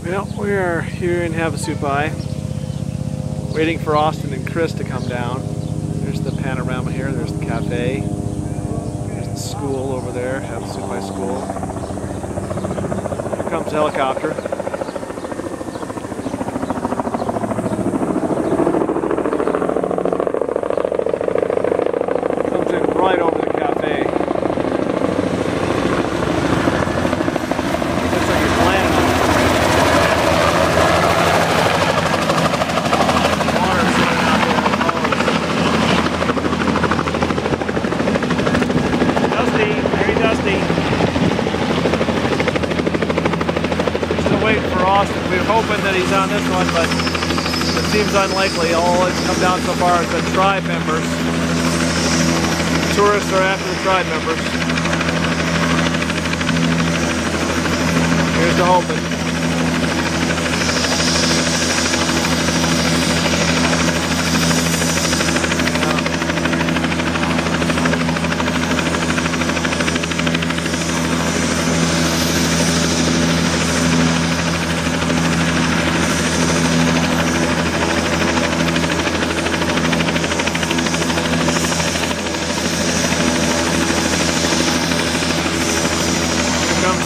Well, we are here in Supai, waiting for Austin and Chris to come down. There's the panorama here, there's the cafe, there's the school over there, Supai School. Here comes the helicopter. Comes in right over the cafe. Looks like he's landing on it. Very dusty. Still waiting for Austin. We were hoping that he's on this one, but it seems unlikely. All that's come down so far has been tribe members. Tourists are after the tribe members. Here's the hoping.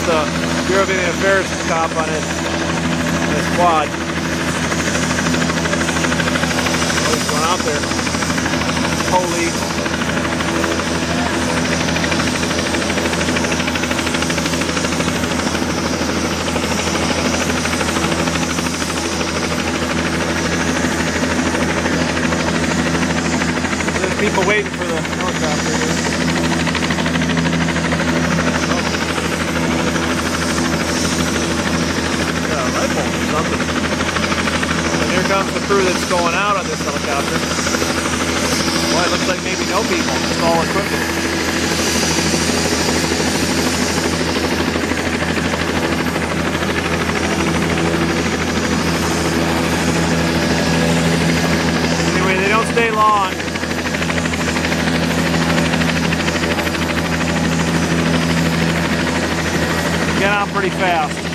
The Bureau of Indian Affairs cop on his quad. Oh, he's going out there. Police. There's people waiting for the helicopter here. Something. And here comes the crew that's going out on this helicopter. Boy, it looks like maybe no people, just all equipment. Anyway, they don't stay long. Get on pretty fast.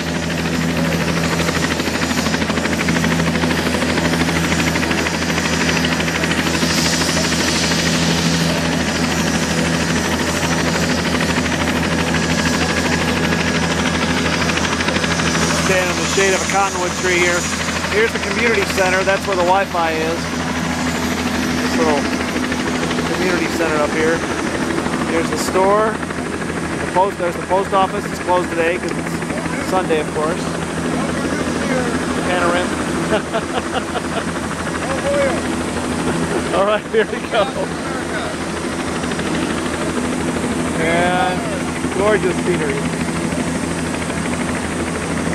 Standing in the shade of a cottonwood tree here. Here's the community center. That's where the Wi-Fi is. This little community center up here. Here's the store. There's the post office. It's closed today because it's Sunday, of course. Panorama. All right, here we go. And gorgeous scenery.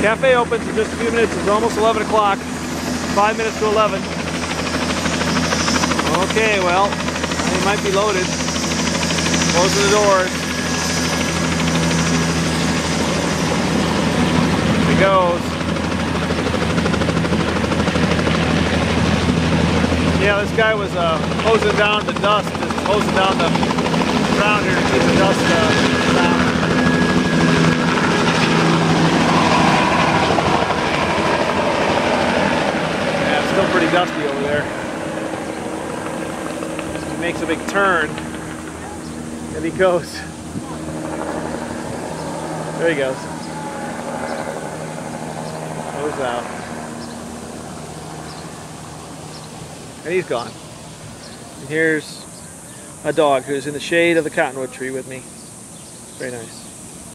Cafe opens in just a few minutes. It's almost 11 o'clock. 5 minutes to 11. Okay, well, they might be loaded. Closing the doors. There it goes. Yeah, this guy was hosing down the dust, just hosing down the ground here to keep the dust down. Still pretty dusty over there. He makes a big turn and he goes. There he goes. Goes out. And he's gone. And here's a dog who's in the shade of the cottonwood tree with me. Very nice.